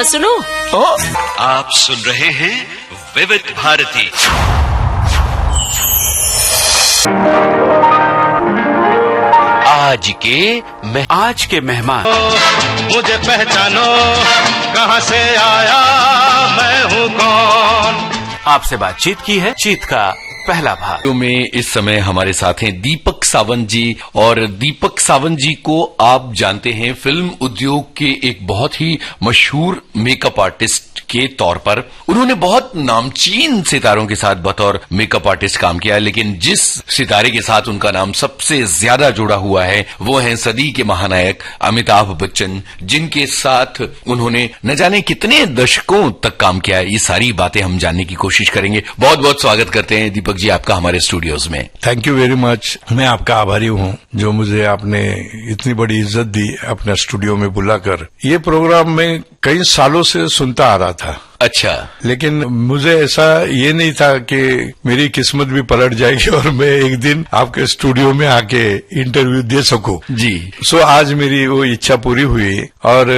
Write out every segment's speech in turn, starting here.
सुनो। आप सुन रहे हैं विविध भारती। आज के मेहमान। मुझे पहचानो, कहां से आया, मैं हूं कौन। आपसे बातचीत की है चीत का पहला भाग में इस समय हमारे साथ हैं दीपक सावंत जी। और दीपक सावंत जी को आप जानते हैं फिल्म उद्योग के एक बहुत ही मशहूर मेकअप आर्टिस्ट के तौर पर। उन्होंने बहुत नामचीन सितारों के साथ बतौर मेकअप आर्टिस्ट काम किया है, लेकिन जिस सितारे के साथ उनका नाम सबसे ज्यादा जुड़ा हुआ है वो है सदी के महानायक अमिताभ बच्चन, जिनके साथ उन्होंने न जाने कितने दशकों तक काम किया है। ये सारी बातें हम जानने की कोशिश करेंगे। बहुत बहुत स्वागत करते हैं दीपक जी आपका हमारे स्टूडियोज में। Thank you very much. मैं आपका आभारी हूँ जो मुझे आपने इतनी बड़ी इज्जत दी अपने स्टूडियो में बुलाकर। ये प्रोग्राम मैं कई सालों से सुनता आ रहा था। अच्छा। लेकिन मुझे ऐसा ये नहीं था कि मेरी किस्मत भी पलट जाएगी और मैं एक दिन आपके स्टूडियो में आके इंटरव्यू दे सकूं। जी। सो आज मेरी वो इच्छा पूरी हुई। और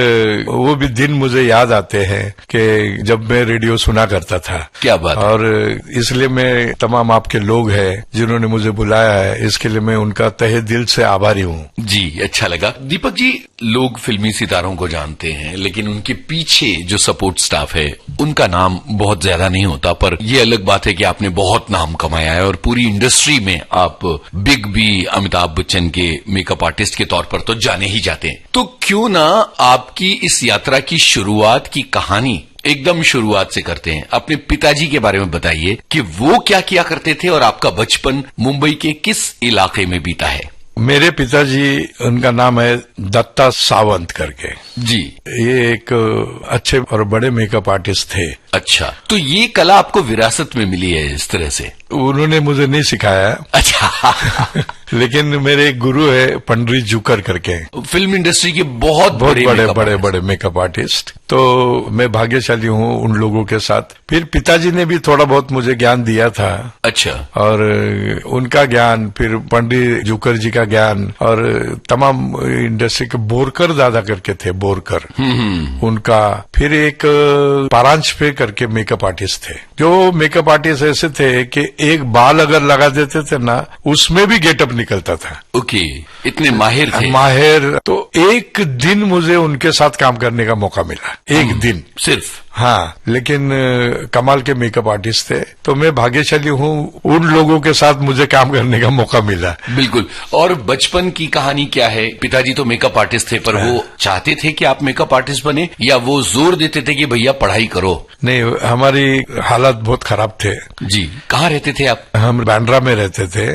वो भी दिन मुझे याद आते हैं कि जब मैं रेडियो सुना करता था। क्या बात। और इसलिए मैं तमाम आपके लोग हैं जिन्होंने मुझे बुलाया है, इसके लिए मैं उनका तहे दिल से आभारी हूँ। जी, अच्छा लगा। दीपक जी, लोग फिल्मी सितारों को जानते हैं लेकिन उनके पीछे जो सपोर्ट स्टाफ है उनका नाम बहुत ज्यादा नहीं होता, पर यह अलग बात है कि आपने बहुत नाम कमाया है और पूरी इंडस्ट्री में आप बिग बी अमिताभ बच्चन के मेकअप आर्टिस्ट के तौर पर तो जाने ही जाते हैं। तो क्यों ना आपकी इस यात्रा की शुरुआत की कहानी एकदम शुरुआत से करते हैं। अपने पिताजी के बारे में बताइए कि वो क्या किया करते थे और आपका बचपन मुंबई के किस इलाके में बीता है। मेरे पिताजी, उनका नाम है दत्ता सावंत करके। जी। ये एक अच्छे और बड़े मेकअप आर्टिस्ट थे। अच्छा, तो ये कला आपको विरासत में मिली है इस तरह से? उन्होंने मुझे नहीं सिखाया। अच्छा। लेकिन मेरे एक गुरु है पंडित जुकर करके, फिल्म इंडस्ट्री के बहुत बड़े मेकअप आर्टिस्ट। तो मैं भाग्यशाली हूँ उन लोगों के साथ। फिर पिताजी ने भी थोड़ा बहुत मुझे ज्ञान दिया था। अच्छा। और उनका ज्ञान, फिर पंडित जुकर जी का ज्ञान, और तमाम इंडस्ट्री के बोरकर दादा करके थे, बोरकर उनका। फिर एक पारांश पे करके मेकअप आर्टिस्ट थे, जो मेकअप आर्टिस्ट ऐसे थे कि एक बाल अगर लगा देते थे ना उसमें भी गेटअप निकलता था। ओके, इतने माहिर थे। माहिर। तो एक दिन मुझे उनके साथ काम करने का मौका मिला, एक दिन सिर्फ। हाँ, लेकिन कमाल के मेकअप आर्टिस्ट थे। तो मैं भाग्यशाली हूँ उन लोगों के साथ मुझे काम करने का मौका मिला। बिल्कुल। और बचपन की कहानी क्या है? पिताजी तो मेकअप आर्टिस्ट थे, पर वो चाहते थे कि आप मेकअप आर्टिस्ट बने या वो जोर देते थे कि भैया पढ़ाई करो? नहीं, हमारी हालात बहुत खराब थे। जी। कहाँ रहते थे आप? हम बांद्रा में रहते थे।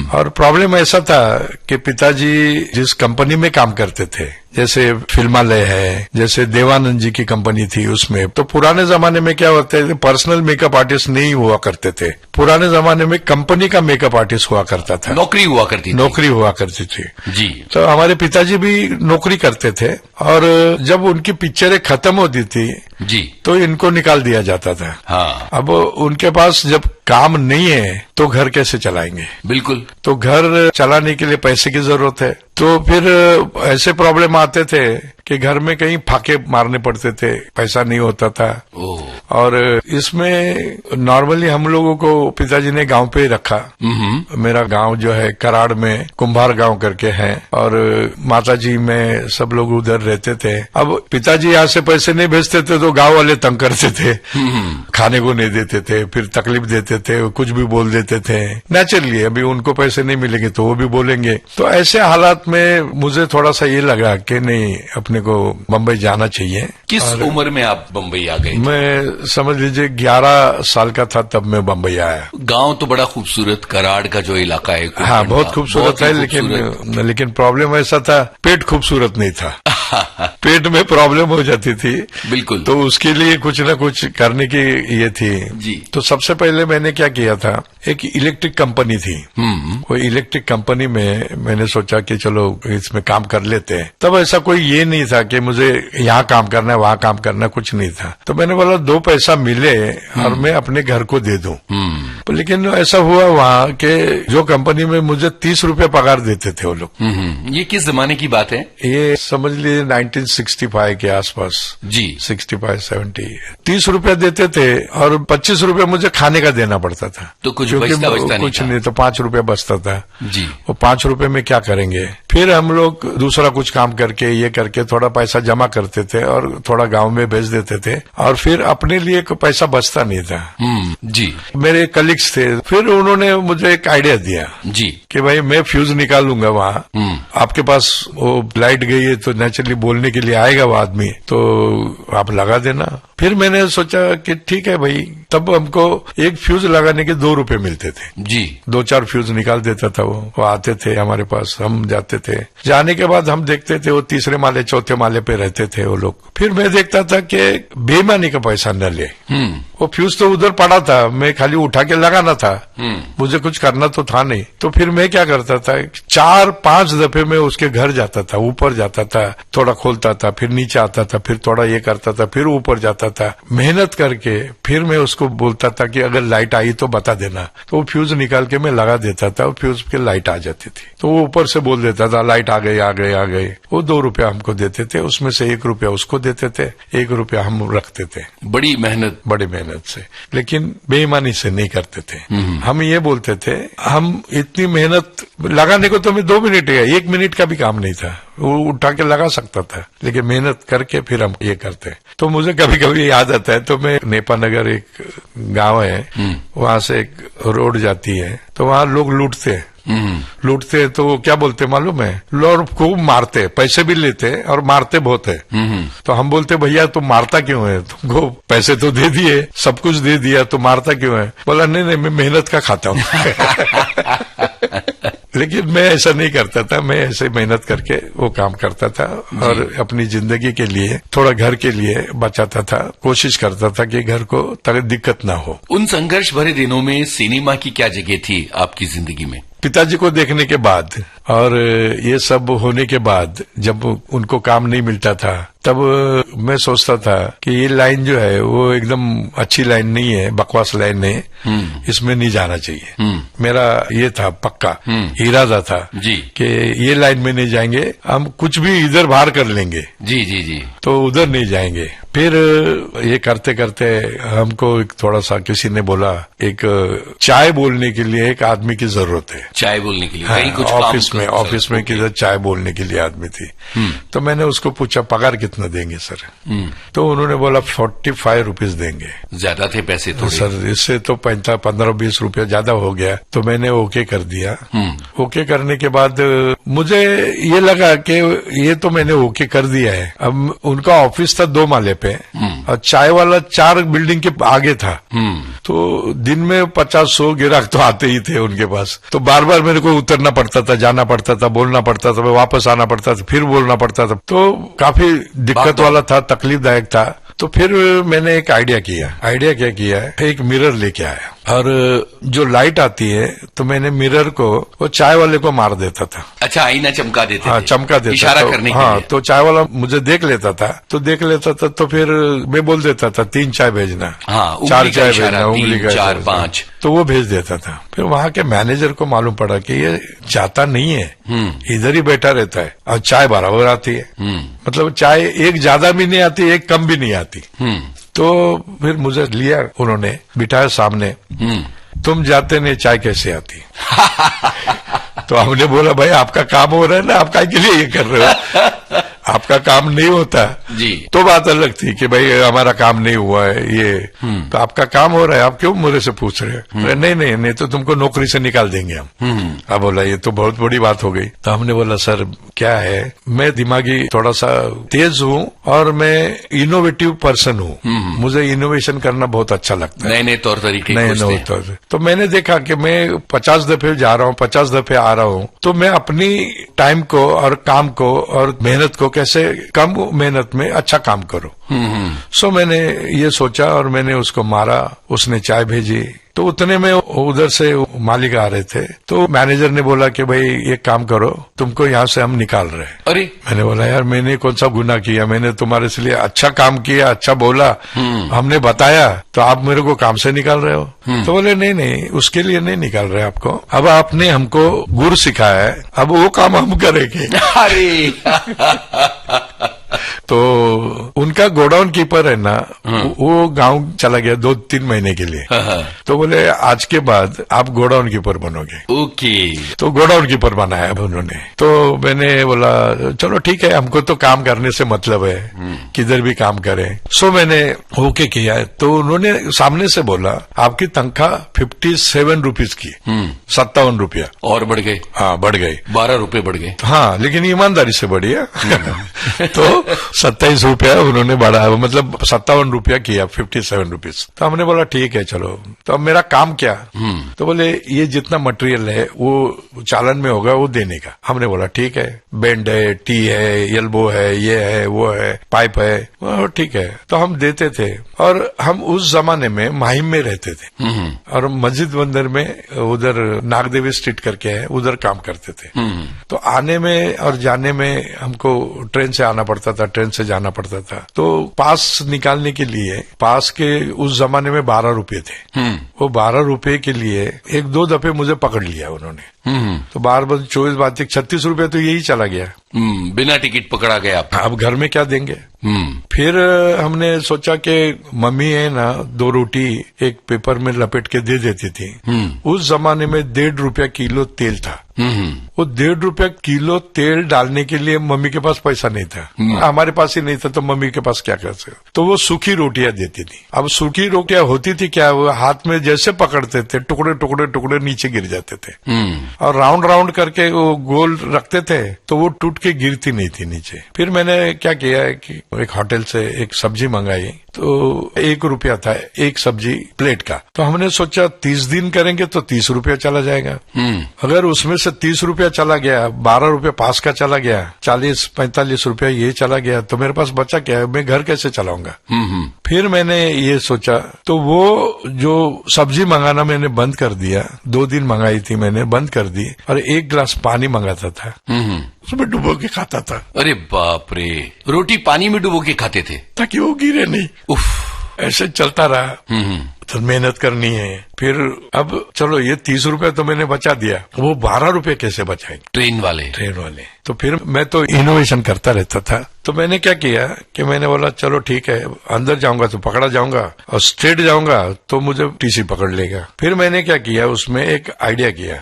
और प्रॉब्लम ऐसा था कि पिताजी जिस कंपनी में काम करते थे, जैसे फिल्मालय है, जैसे देवानंद जी की कंपनी थी, उसमें तो पुराने जमाने में क्या होता है, पर्सनल मेकअप आर्टिस्ट नहीं हुआ करते थे। पुराने जमाने में कंपनी का मेकअप आर्टिस्ट हुआ करता था। नौकरी हुआ करती थी। नौकरी हुआ करती थी। जी। तो हमारे पिताजी भी नौकरी करते थे और जब उनकी पिक्चरें खत्म होती थी जी तो इनको निकाल दिया जाता था। हाँ। अब उनके पास जब काम नहीं है तो घर कैसे चलाएंगे? बिल्कुल। तो घर चलाने के लिए पैसे की जरूरत है। तो फिर ऐसे प्रॉब्लम आते थे कि घर में कहीं फाके मारने पड़ते थे, पैसा नहीं होता था। और इसमें नॉर्मली हम लोगों को पिताजी ने गांव पे ही रखा। मेरा गांव जो है कराड़ में कुंभार गांव करके है, और माताजी में सब लोग उधर रहते थे। अब पिताजी यहाँ से पैसे नहीं भेजते थे तो गांव वाले तंग करते थे, खाने को नहीं देते थे, फिर तकलीफ देते थे, कुछ भी बोल देते थे। नेचुरली अभी उनको पैसे नहीं मिलेंगे तो वो भी बोलेंगे। तो ऐसे हालात में मुझे थोड़ा सा ये लगा कि नहीं, अपने को बम्बई जाना चाहिए। किस उम्र में आप बम्बई आ गए? मैं समझ लीजिए 11 साल का था तब मैं बम्बई आया। गांव तो बड़ा खूबसूरत, कराड़ का जो इलाका है। हाँ, बहुत खूबसूरत है, लेकिन प्रॉब्लम ऐसा था, पेट खूबसूरत नहीं था। पेट में प्रॉब्लम हो जाती थी। बिल्कुल। तो उसके लिए कुछ न कुछ करने की ये थी। जी। तो सबसे पहले मैंने क्या किया था, एक इलेक्ट्रिक कंपनी थी। वो इलेक्ट्रिक कंपनी में मैंने सोचा कि चलो इसमें काम कर लेते हैं। तब ऐसा कोई ये नहीं था कि मुझे यहाँ काम करना है वहाँ काम करना है, कुछ नहीं था। तो मैंने बोला 2 पैसा मिले और मैं अपने घर को दे दूं। लेकिन ऐसा हुआ वहाँ के जो कंपनी में मुझे 30 रुपए पगार देते थे वो लोग। ये किस जमाने की बात है? ये समझ लीजिए 1965 के आसपास जी। 65-70 30 रुपए देते थे और 25 रुपए मुझे खाने का देना पड़ता था। तो कुछ क्योंकि बचता कुछ नहीं तो 5 रुपए बचता था जी। वो 5 रुपए में क्या करेंगे। फिर हम लोग दूसरा कुछ काम करके ये करके थोड़ा पैसा जमा करते थे और थोड़ा गांव में भेज देते थे और फिर अपने लिए कोई पैसा बचता नहीं था। जी। मेरे कलीग्स थे, फिर उन्होंने मुझे एक आइडिया दिया जी कि भाई मैं फ्यूज निकालूंगा वहाँ, आपके पास वो लाइट गई है तो नेचुरली बोलने के लिए आएगा वो आदमी, तो आप लगा देना। फिर मैंने सोचा कि ठीक है भाई। तब हमको एक फ्यूज लगाने के 2 रुपए मिलते थे जी। 2-4 फ्यूज निकाल देता था वो आते थे हमारे पास, हम जाते थे। जाने के बाद हम देखते थे वो 3रे माले 4थे माले पे रहते थे वो लोग। फिर मैं देखता था कि बेईमानी का पैसा न ले। वो फ्यूज तो उधर पड़ा था, मैं खाली उठा के लगाना था, मुझे कुछ करना तो था नहीं। तो फिर मैं क्या करता था, 4-5 दफे में उसके घर जाता था, ऊपर जाता था, थोड़ा खोलता था, फिर नीचे आता था, फिर थोड़ा ये करता था, फिर ऊपर जाता था, मेहनत करके। फिर मैं उसको बोलता था कि अगर लाइट आई तो बता देना। तो वो फ्यूज निकाल के मैं लगा देता था, फ्यूज के लाइट आ जाती थी। तो वो ऊपर से बोल देता था लाइट आ गई आ गई आ गई। वो 2 रुपया हमको देते थे, उसमें से 1 रुपया उसको देते थे, 1 रुपया हम रखते थे। बड़ी मेहनत से, लेकिन बेईमानी से नहीं करते थे। हम ये बोलते थे हम इतनी मेहनत लगाने को तो हमें 2 मिनट है, 1 मिनट का भी काम नहीं था, वो उठा के लगा सकता था, लेकिन मेहनत करके फिर हम ये करते। तो मुझे कभी कभी याद आता है, तो मैं नेपा नगर एक गांव है, वहां से एक रोड जाती है, तो वहां लोग लूटते हैं। लूटते तो क्या बोलते मालूम है, लोग खूब मारते, पैसे भी लेते और मारते बहुत है। तो हम बोलते भैया तुम मारता क्यों है, तुमको पैसे तो दे दिए, सब कुछ दे दिया, तो मारता क्यों है? बोला नहीं नहीं मैं मेहनत का खाता हूँ। लेकिन मैं ऐसा नहीं करता था, मैं ऐसे मेहनत करके वो काम करता था और अपनी जिंदगी के लिए, थोड़ा घर के लिए बचाता था, कोशिश करता था कि घर को दिक्कत ना हो। उन संघर्ष भरे दिनों में सिनेमा की क्या जगह थी आपकी जिंदगी में? पिताजी को देखने के बाद और ये सब होने के बाद, जब उनको काम नहीं मिलता था, तब मैं सोचता था कि ये लाइन जो है वो एकदम अच्छी लाइन नहीं है, बकवास लाइन है, इसमें नहीं जाना चाहिए। मेरा ये था पक्का इरादा था जी कि ये लाइन में नहीं जाएंगे, हम कुछ भी इधर बाहर कर लेंगे। जी जी जी। तो उधर नहीं जाएंगे। फिर ये करते करते हमको एक थोड़ा सा किसी ने बोला, एक चाय बोलने के लिए एक आदमी की जरूरत है। चाय बोलने के लिए? हाँ, कहीं कुछ ऑफिस में किधर चाय बोलने के लिए आदमी थी। तो मैंने उसको पूछा पगार कितना देंगे सर? तो उन्होंने बोला 45 रुपीज देंगे। ज्यादा थे पैसे तो सर, इससे तो 15-20 रुपया ज्यादा हो गया। तो मैंने ओके कर दिया। ओके करने के बाद मुझे ये लगा कि ये तो मैंने ओके कर दिया है। अब उनका ऑफिस था 2 माले पे और चाय वाला 4 बिल्डिंग के आगे था। तो दिन में 50-100 ग्राहक तो आते ही थे उनके पास। तो बार बार मेरे को उतरना पड़ता था, जाना पड़ता था, बोलना पड़ता था, वापस आना पड़ता था, फिर बोलना पड़ता था। तो काफी दिक्कत वाला था, तकलीफदायक था। तो फिर मैंने एक आइडिया क्या किया, एक मिरर लेके आया और जो लाइट आती है तो मैंने मिरर को वो चाय वाले को मार देता था। अच्छा, आईना चमका देते? हाँ, चमका देता, इशारा करने के लिए। तो चाय वाला मुझे देख लेता था, तो फिर मैं बोल देता था 3 चाय भेजना। हाँ, 4 चाय भेजना, उंगली का 4-5, तो वो भेज देता था। फिर वहाँ के मैनेजर को मालूम पड़ा कि ये जाता नहीं है, इधर ही बैठा रहता है और चाय बराबर आती है। मतलब चाय एक ज्यादा भी नहीं आती, एक कम भी नहीं आती। तो फिर मुझे लिया उन्होंने, बिठाया सामने, तुम जाते नहीं चाय कैसे आती? तो हमने बोला भाई आपका काम हो रहा है ना, आप काय के लिए ये कर रहे हो? आपका काम नहीं होता जी। तो बात अलग थी कि भाई हमारा काम नहीं हुआ है ये, तो आपका काम हो रहा है, आप क्यों मुझे से पूछ रहे हैं? नहीं तो तुमको नौकरी से निकाल देंगे हम। अब बोला ये तो बहुत बड़ी बात हो गई। तो हमने बोला सर क्या है, मैं दिमागी थोड़ा सा तेज हूँ और मैं इनोवेटिव पर्सन हूँ, मुझे इनोवेशन करना बहुत अच्छा लगता है, नए तौर तरीके। तो मैंने देखा कि मैं 50 दफे जा रहा हूँ, 50 दफे आ रहा हूँ, तो मैं अपनी टाइम को और काम को और मेहनत को कैसे कम मेहनत में अच्छा काम करूं। सो मैंने ये सोचा और मैंने उसको मारा, उसने चाय भेजी, तो उतने में उधर से मालिक आ रहे थे, तो मैनेजर ने बोला कि भाई एक काम करो, तुमको यहाँ से हम निकाल रहे हैं। अरे मैंने बोला यार मैंने कौन सा गुनाह किया, मैंने तुम्हारे लिए अच्छा काम किया, अच्छा बोला, हमने बताया, तो आप मेरे को काम से निकाल रहे हो। तो बोले नहीं नहीं, उसके लिए नहीं निकाल रहे आपको, अब आपने हमको गुर सिखाया है, अब वो काम हम करेंगे। अरे तो उनका गोडाउन कीपर है ना, वो गांव चला गया 2-3 महीने के लिए। तो बोले आज के बाद आप गोडाउन कीपर बनोगे। ओके। तो गोडाउन कीपर बनाया उन्होंने। तो मैंने बोला चलो ठीक है, हमको तो काम करने से मतलब है, किधर भी काम करें। सो मैंने ओके किया। तो उन्होंने सामने से बोला आपकी तनख्वाह 57 रुपीज की, 57 रुपया और बढ़ गए। हाँ बढ़ गई, 12 रुपए बढ़ गए। हाँ लेकिन ईमानदारी से बढ़ी है। तो 27 रुपया उन्होंने बढ़ाया, मतलब 57 रुपया किया, 57 रुपीज। तो हमने बोला ठीक है चलो। तो अब मेरा काम क्या? तो बोले ये जितना मटेरियल है वो चालन में होगा वो देने का। हमने बोला ठीक है, बेंड है, टी है, एल्बो है, ये है, वो है, पाइप है, ठीक है। तो हम देते थे। और हम उस जमाने में माहिम में रहते थे और मस्जिद बंदर में उधर नागदेवी स्ट्रीट करके है, उधर काम करते थे। तो आने में और जाने में हमको ट्रेन से आना पड़ता था, ट्रेन से जाना पड़ता था। तो पास निकालने के लिए, पास के उस जमाने में 12 रुपए थे। वो 12 रुपए के लिए 1-2 दफे मुझे पकड़ लिया उन्होंने। तो 12 24 बात 36 रुपए तो यही चला गया। बिना टिकट पकड़ा गया आप। अब घर में क्या देंगे? फिर हमने सोचा कि मम्मी है ना 2 रोटी एक पेपर में लपेट के दे देती थी। उस जमाने में 1.5 रुपया किलो तेल था। वो 1.5 रुपया किलो तेल डालने के लिए मम्मी के पास पैसा नहीं था, हमारे पास ही नहीं था, तो मम्मी के पास क्या कर सकते। तो वो सूखी रोटियां देती थी। अब सूखी रोटियां होती थी क्या, वो हाथ में जैसे पकड़ते थे टुकड़े टुकड़े टुकड़े नीचे गिर जाते थे। और राउंड राउंड करके वो गोल रखते थे तो वो टूट के गिरती नहीं थी नीचे। फिर मैंने क्या किया है कि एक होटल से एक सब्जी मंगाई, तो 1 रुपया था एक सब्जी प्लेट का। तो हमने सोचा 30 दिन करेंगे तो 30 रुपया चला जाएगा। अगर उसमें से 30 रुपया चला गया, 12 रुपया पास का चला गया, 40-45 रुपया ये चला गया, तो मेरे पास बचा क्या है, मैं घर कैसे चलाऊंगा। फिर मैंने ये सोचा, तो वो जो सब्जी मंगाना मैंने बंद कर दिया। 2 दिन मंगाई थी मैंने, बंद कर दी, और 1 गिलास पानी मंगाता था, उसमें डुबो के खाता था। अरे बाप रे, रोटी पानी में डुबो के खाते थे ताकि वो गिरे नहीं। उफ। ऐसे चलता रहा। तो मेहनत करनी है। फिर अब चलो ये 30 रुपए तो मैंने बचा दिया, वो 12 रुपए कैसे बचाएंगे ट्रेन वाले। तो फिर मैं तो इनोवेशन करता रहता था। तो मैंने क्या किया कि मैंने बोला चलो ठीक है, अंदर जाऊंगा तो पकड़ा जाऊंगा और स्ट्रेट जाऊंगा तो मुझे टीसी पकड़ लेगा। फिर मैंने क्या किया, उसमें एक आइडिया किया।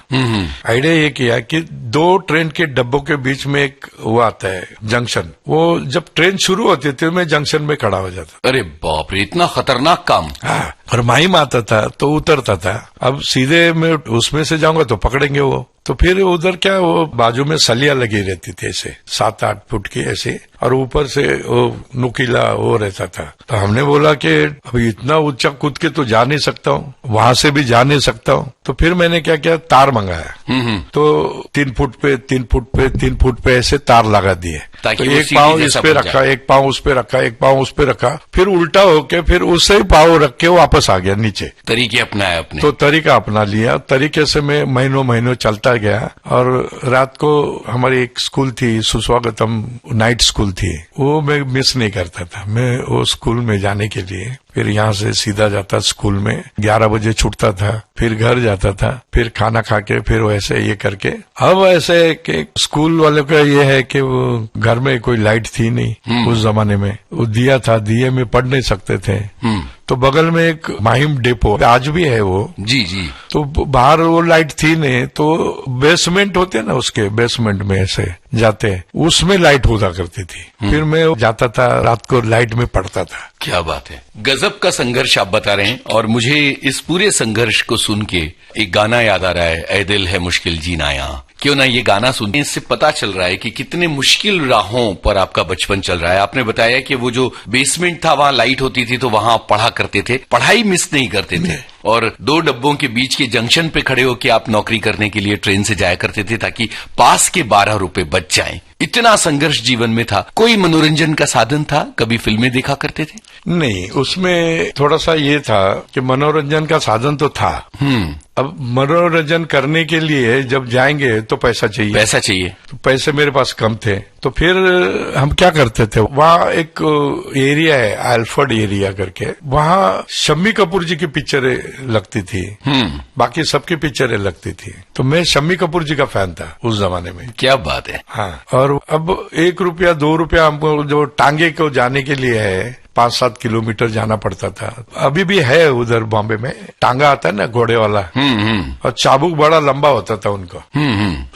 आइडिया ये किया कि 2 ट्रेन के डब्बों के बीच में एक वो आता है जंक्शन, वो जब ट्रेन शुरू होती थी मैं जंक्शन में खड़ा हो जाता। अरे बाप रे, इतना खतरनाक काम। हाँ, और माहिम आता था तो उतरता था। अब सीधे मैं उसमें से जाऊंगा तो पकड़ेंगे वो। तो फिर उधर क्या, वो बाजू में सलिया लगी रहती थी ऐसे 7-8 फुट की ऐसे, और ऊपर से वो नुकीला वो रहता था। तो हमने बोला कि अभी इतना ऊंचा कूद के तो जा नहीं सकता हूँ, वहां से भी जा नहीं सकता हूँ। तो फिर मैंने क्या किया, तार मंगाया। तो 3 फुट पे 3 फुट पे 3 फुट पे ऐसे तार लगा दिए। तो एक पाँव इस पे रखा, एक पाँव उस पे रखा, एक पाँव उस पे रखा, फिर उल्टा होके फिर उससे ही पाँव रख के वापस आ गया नीचे। तरीके अपनाए अपने। तो तरीका अपना लिया। तरीके से मैं महीनों चलता गया। और रात को हमारी एक स्कूल थी, सुस्वागतम नाइट स्कूल थी, वो मैं मिस नहीं करता था। मैं वो स्कूल में जाने के लिए फिर यहाँ से सीधा जाता स्कूल में, 11 बजे छूटता था, फिर घर जाता था, फिर खाना खा के फिर वैसे ये करके। अब ऐसे कि स्कूल वालों का ये है कि वो घर में कोई लाइट थी नहीं उस जमाने में, वो दिया था, दिए में पढ़ नहीं सकते थे। तो बगल में एक माहिम डेपो आज भी है वो। जी जी। तो बाहर वो लाइट थी नहीं, तो बेसमेंट होते ना, उसके बेसमेंट में ऐसे जाते, उसमें लाइट होता करती थी। फिर मैं जाता था रात को, लाइट में पढ़ता था। क्या बात है, गजब का संघर्ष आप बता रहे हैं। और मुझे इस पूरे संघर्ष को सुन के एक गाना याद आ रहा है, ऐ दिल है मुश्किल जीना यहाँ। क्यों ना ये गाना सुनते, इससे पता चल रहा है कि कितने मुश्किल राहों पर आपका बचपन चल रहा है। आपने बताया कि वो जो बेसमेंट था वहां लाइट होती थी तो वहां आप पढ़ा करते थे, पढ़ाई मिस नहीं करते थे, और 2 डब्बों के बीच के जंक्शन पे खड़े होकर आप नौकरी करने के लिए ट्रेन से जाया करते थे ताकि पास के 12 रुपए बच जाएं। इतना संघर्ष जीवन में था। कोई मनोरंजन का साधन था? कभी फिल्में देखा करते थे? नहीं, उसमें थोड़ा सा ये था कि मनोरंजन का साधन तो था। अब मनोरंजन करने के लिए जब जाएंगे तो पैसा चाहिए। पैसा चाहिए। तो पैसे मेरे पास कम थे, तो फिर हम क्या करते थे, वहाँ एक एरिया है अल्फर्ड एरिया करके, वहाँ शम्मी कपूर जी की पिक्चरें लगती थी, बाकी सबकी पिक्चरें लगती थी। तो मैं शम्मी कपूर जी का फैन था उस जमाने में। क्या बात है। हाँ, और अब 1 रुपया 2 रुपया हमको जो टांगे को जाने के लिए है 5-7 किलोमीटर जाना पड़ता था। अभी भी है उधर बॉम्बे में, टांगा आता है ना घोड़े वाला, और चाबुक बड़ा लंबा होता था उनको,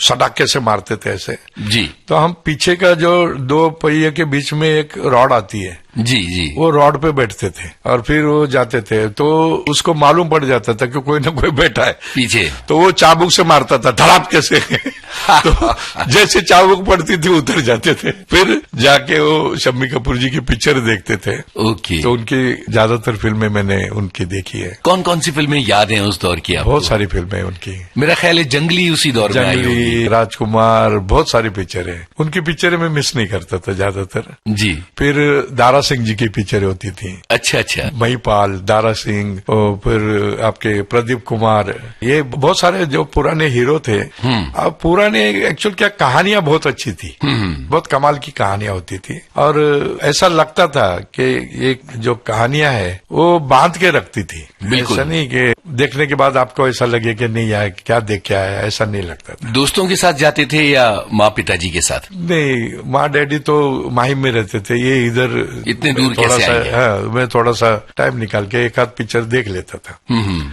सटाके से मारते थे ऐसे जी। तो हम पीछे का जो 2 पहिए के बीच में एक रॉड आती है जी जी, वो रॉड पे बैठते थे और फिर वो जाते थे, तो उसको मालूम पड़ जाता था कि कोई ना कोई बैठा है पीछे, तो वो चाबुक से मारता था धड़ाप कैसे तो जैसे चाबुक पड़ती थी उतर जाते थे। फिर जाके वो शम्मी कपूर जी की पिक्चर देखते थे। ओके। तो उनकी ज्यादातर फिल्में मैंने उनकी देखी है। कौन कौन सी फिल्में याद हैं उस दौर की आपको? बहुत सारी फिल्में उनकी। मेरा ख्याल है जंगली उसी दौर में आई होगी। जंगली, राजकुमार, बहुत सारी पिक्चरें उनकी पिक्चरें में मिस नहीं करता था ज्यादातर जी। फिर दारा सिंह जी की पिक्चरें होती थी। अच्छा अच्छा। महिपाल, दारा सिंह, और फिर आपके प्रदीप कुमार, ये बहुत सारे जो पुराने हीरो थे। अब पुराने एक्चुअल क्या कहानियां बहुत अच्छी थी, बहुत कमाल की कहानियां होती थी, और ऐसा लगता था कि ये जो कहानियां है वो बांध के रखती थी। बिल्कुल। ऐसा नहीं कि देखने के बाद आपको ऐसा लगे कि नहीं यार क्या देख के आया, ऐसा नहीं लगता था। दोस्तों के साथ जाते थे या माँ पिताजी के साथ? नहीं, माँ डैडी तो माहिम में रहते थे, ये इधर इतने दूर थोड़ा कैसे सा, आएंगे? हाँ, मैं थोड़ा सा टाइम निकाल के एक आध पिक्चर देख लेता था।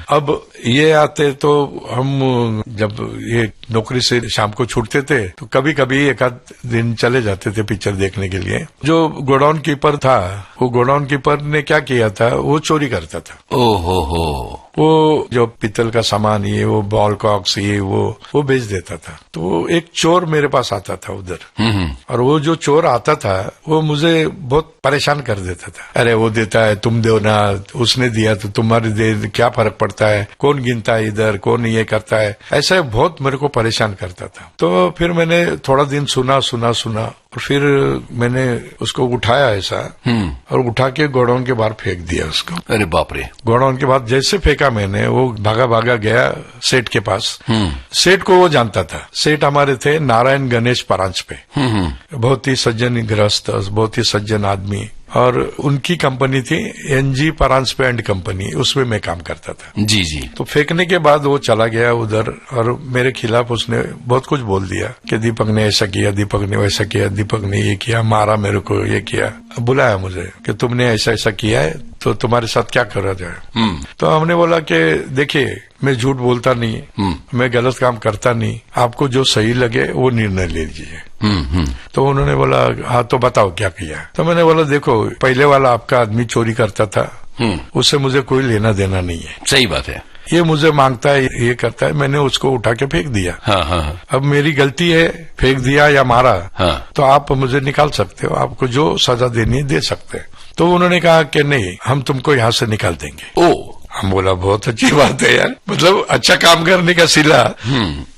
अब ये आते तो हम जब ये नौकरी से शाम को छूटते थे तो कभी कभी एक आध दिन चले जाते थे पिक्चर देखने के लिए। जो गोडाउन कीपर था, वो गोडाउन कीपर ने क्या किया था, वो चोरी करता था। ओहो हो। वो जो पीतल का सामान, ये वो बॉल कॉक्स, ये वो बेच देता था। तो एक चोर मेरे पास आता था उधर, और वो जो चोर आता था वो मुझे बहुत परेशान कर देता था। अरे वो देता है, तुम दो ना, उसने दिया तो तुम्हारी दे, क्या फर्क पड़ता है, कौन गिनता है इधर, कौन ये करता है, ऐसा बहुत मेरे को परेशान करता था। तो फिर मैंने थोड़ा दिन सुना, और फिर मैंने उसको उठाया ऐसा, और उठा के गोडाउन के बाहर फेंक दिया उसको। अरे बाप रे। गोडाउन के बाद जैसे फेंका मैंने, वो भागा गया सेठ के पास। सेठ को वो जानता था। सेठ हमारे थे नारायण गणेश परांच पे, बहुत ही सज्जन गृहस्थ, बहुत ही सज्जन आदमी, और उनकी कंपनी थी एनजी परांजपे एंड कंपनी, उसमें मैं काम करता था। जी जी। तो फेंकने के बाद वो चला गया उधर, और मेरे खिलाफ उसने बहुत कुछ बोल दिया कि दीपक ने ऐसा किया, दीपक ने वैसा किया, दीपक ने ये किया, मारा मेरे को, ये किया। बुलाया मुझे कि तुमने ऐसा किया है तो तुम्हारे साथ क्या करा जाए। तो हमने बोला कि देखिए, मैं झूठ बोलता नहीं, मैं गलत काम करता नहीं, आपको जो सही लगे वो निर्णय ले लीजिए। तो उन्होंने बोला हाँ तो बताओ क्या किया। तो मैंने बोला देखो, पहले वाला आपका आदमी चोरी करता था, उससे मुझे कोई लेना देना नहीं है। सही बात है। ये मुझे मांगता है, ये करता है, मैंने उसको उठा के फेंक दिया। हाँ। अब मेरी गलती है, फेंक दिया या मारा, हाँ। तो आप मुझे निकाल सकते हो, आपको जो सजा देनी है दे सकते हैं। तो उन्होंने कहा कि नहीं, हम तुमको यहाँ से निकाल देंगे। ओ, हम बोला बहुत अच्छी बात है यार, मतलब अच्छा काम करने का सिला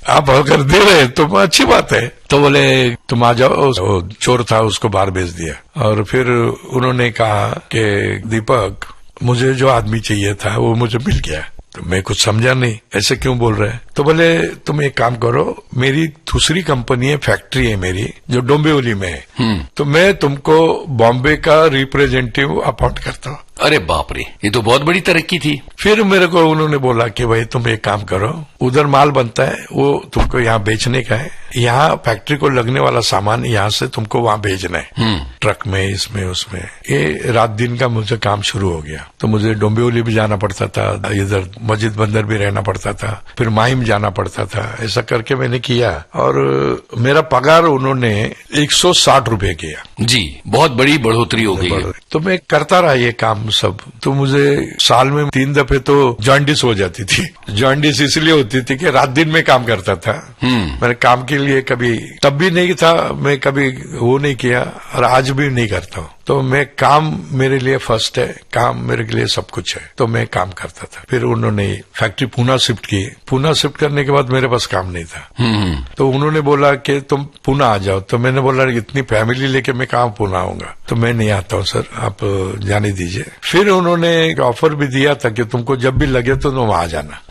आप अगर दे रहे तो अच्छी बात है। तो बोले तुम आ जाओ। वो चोर था, उसको बाहर भेज दिया। और फिर उन्होंने कहा कि दीपक, मुझे जो आदमी चाहिए था वो मुझे मिल गया। तो मैं कुछ समझा नहीं, ऐसे क्यों बोल रहे हैं। तो बोले तुम एक काम करो, मेरी दूसरी कंपनी है, फैक्ट्री है मेरी, जो डोंबिवली में है, तो मैं तुमको बॉम्बे का रिप्रेजेंटेटिव अपॉइंट करता हूँ। अरे बाप रे, ये तो बहुत बड़ी तरक्की थी। फिर मेरे को उन्होंने बोला कि भाई तुम एक काम करो, उधर माल बनता है, वो तुमको यहाँ बेचने का है, यहाँ फैक्ट्री को लगने वाला सामान यहाँ से तुमको वहाँ भेजना है, ट्रक में, इसमें उसमें। ये रात दिन का मुझे काम शुरू हो गया। तो मुझे डोंबिवली भी जाना पड़ता था, इधर मस्जिद बंदर भी रहना पड़ता था, फिर माहिम जाना पड़ता था। ऐसा करके मैंने किया, और मेरा पगार उन्होंने 160 रुपए किया। जी, बहुत बड़ी बढ़ोतरी हो गई है। तो मैं करता रहा ये काम हम सब। तो मुझे साल में 3 दफे तो जॉन्डिस हो जाती थी। जॉन्डिस इसलिए होती थी कि रात दिन में काम करता था। मैंने काम के लिए कभी तब भी नहीं था, मैं कभी वो नहीं किया और आज भी नहीं करता हूँ। तो मैं काम मेरे लिए फर्स्ट है, काम मेरे लिए सब कुछ है, तो मैं काम करता था। फिर उन्होंने फैक्ट्री पूना शिफ्ट की। पूना शिफ्ट करने के बाद मेरे पास काम नहीं था। तो उन्होंने बोला कि तुम पूना आ जाओ। तो मैंने बोला इतनी फैमिली लेके मैं कहाँ पूना आऊंगा, तो मैं नहीं आता हूँ सर, आप जाने दीजिए। फिर उन्होंने एक ऑफर भी दिया था कि तुमको जब भी लगे तो तुम आ जाना।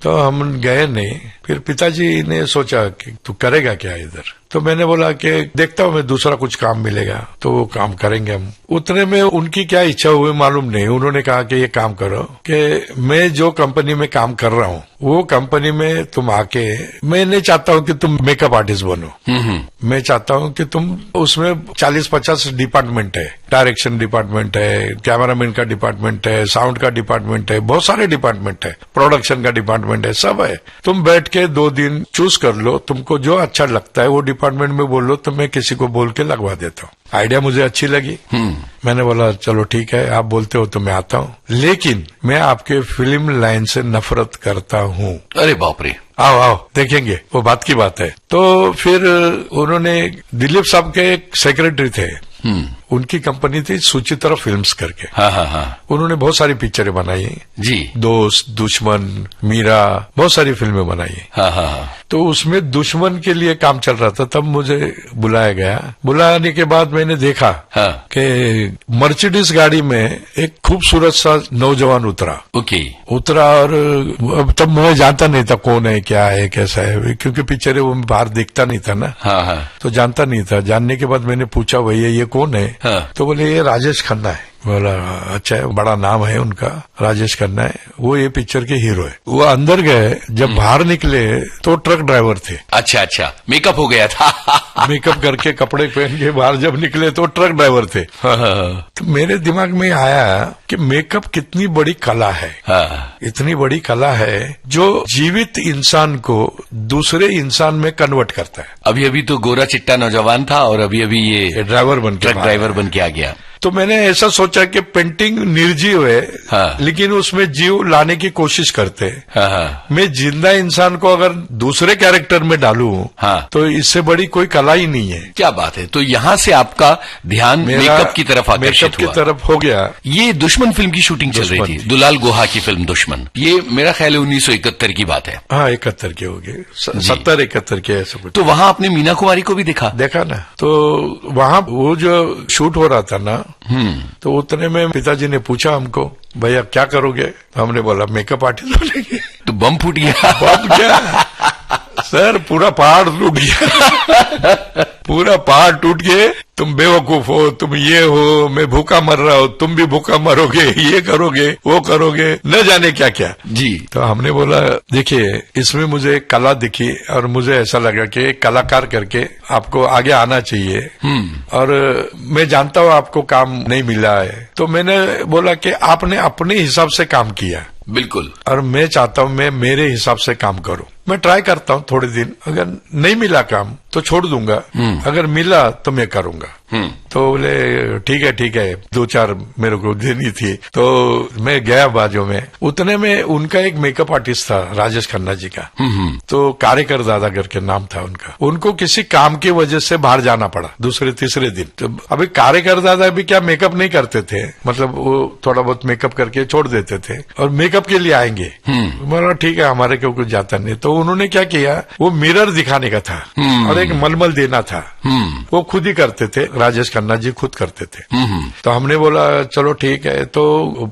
तो हम गए नहीं। फिर पिताजी ने सोचा कि तू करेगा क्या इधर। तो मैंने बोला कि देखता हूँ मैं दूसरा कुछ काम मिलेगा तो वो काम करेंगे हम। उतने में उनकी क्या इच्छा हुई मालूम नहीं। उन्होंने कहा कि ये काम करो कि मैं जो कंपनी में काम कर रहा हूँ वो कंपनी में तुम आके, मैं नहीं चाहता हूँ कि तुम मेकअप आर्टिस्ट बनो। मैं चाहता हूँ कि तुम उसमें 40-50 डिपार्टमेंट है, डायरेक्शन डिपार्टमेंट है, कैमरामैन का डिपार्टमेंट है, साउंड का डिपार्टमेंट है, बहुत सारे डिपार्टमेंट है, प्रोडक्शन का डिपार्टमेंट है, सब है। तुम बैठ के 2 दिन चूज कर लो, तुमको जो अच्छा लगता है वो डिपार्टमेंट में बोलो, तो मैं किसी को बोल के लगवा देता हूँ। आइडिया मुझे अच्छी लगी। मैंने बोला चलो ठीक है, आप बोलते हो तो मैं आता हूँ, लेकिन मैं आपके फिल्म लाइन से नफरत करता हूँ। अरे बाप रे। आओ आओ देखेंगे, वो बात की बात है। तो फिर उन्होंने, दिलीप साहब के एक सेक्रेटरी थे, उनकी कंपनी थी सुचित्रा फिल्म्स करके। हाँ। उन्होंने बहुत सारी पिक्चरें बनाई जी, दोस्त, दुश्मन, मीरा, बहुत सारी फिल्में बनाई। हाँ। तो उसमें दुश्मन के लिए काम चल रहा था, तब मुझे बुलाया गया। बुलाने के बाद मैंने देखा कि मर्सिडीज गाड़ी में एक खूबसूरत सा नौजवान उतरा। उतरा और अब तब मैं जानता नहीं था कौन है, क्या है, कैसा है, क्योंकि पिक्चरें वो बाहर देखता नहीं था ना। तो जानता नहीं था। जानने के बाद मैंने पूछा भैया ये कौन है? तो बोले ये राजेश खन्ना है। बोला अच्छा है, बड़ा नाम है उनका, राजेश खन्ना है, वो ये पिक्चर के हीरो है। वो अंदर गए, जब बाहर निकले तो ट्रक ड्राइवर थे। अच्छा, मेकअप हो गया था। मेकअप करके कपड़े पहन के बाहर जब निकले तो ट्रक ड्राइवर थे। तो मेरे दिमाग में आया कि मेकअप कितनी बड़ी कला है। इतनी बड़ी कला है जो जीवित इंसान को दूसरे इंसान में कन्वर्ट करता है। अभी तो गोरा चिट्टा नौजवान था और अभी ये ड्राइवर बन के, ट्रक ड्राइवर बन के आ गया। तो मैंने ऐसा सोचा कि पेंटिंग निर्जीव है, लेकिन उसमें जीव लाने की कोशिश करते हैं। मैं जिंदा इंसान को अगर दूसरे कैरेक्टर में डालूं तो इससे बड़ी कोई कला ही नहीं है। क्या बात है। तो यहाँ से आपका ध्यान मेकअप की तरफ आकर्षित हुआ। की तरफ हो गया। ये दुश्मन फिल्म की शूटिंग चल रही थी, दुलाल गुहा की फिल्म दुश्मन। ये मेरा ख्याल है 1971 की बात है। हाँ 71 की होगी, 70-71 की ऐसा कुछ। तो वहाँ आपने मीना कुमारी को भी देखा ना। तो वहाँ वो जो शूट हो रहा था ना, तो उतने में पिताजी ने पूछा हमको, भैया क्या करोगे? तो हमने बोला मेकअप आर्टिस्ट बनेंगे। तो बम फूट गया। बम क्या सर, पूरा पहाड़ टूट गया। पूरा पहाड़ टूट के, तुम बेवकूफ हो, तुम ये हो, मैं भूखा मर रहा हूँ, तुम भी भूखा मरोगे, ये करोगे, वो करोगे, न जाने क्या क्या जी। तो हमने बोला देखिए इसमें मुझे कला दिखी और मुझे ऐसा लगा कि कलाकार करके आपको आगे आना चाहिए। और मैं जानता हूँ आपको काम नहीं मिला है, तो मैंने बोला कि आपने अपने हिसाब से काम किया। बिल्कुल। और मैं चाहता हूँ मैं मेरे हिसाब से काम करूँ। मैं ट्राई करता हूँ थोड़े दिन, अगर नहीं मिला काम तो छोड़ दूंगा, अगर मिला तो मैं करूंगा। तो बोले ठीक है 2-4 मेरे को देनी थी। तो मैं गया बाजू में, उतने में उनका एक मेकअप आर्टिस्ट था राजेश खन्ना जी का। तो कार्यकर दादा करके नाम था उनका। उनको किसी काम की वजह से बाहर जाना पड़ा दूसरे-तीसरे दिन। तो अभी कार्यकर दादा भी क्या मेकअप नहीं करते थे, मतलब वो थोड़ा बहुत मेकअप करके छोड़ देते थे और मेकअप के लिए आएंगे। बोला ठीक है हमारे को कुछ जाता नहीं। तो उन्होंने क्या किया, वो मिरर दिखाने का था और एक मलमल देना था, वो खुद ही करते थे, राजेश खन्ना जी खुद करते थे। तो हमने बोला चलो ठीक है। तो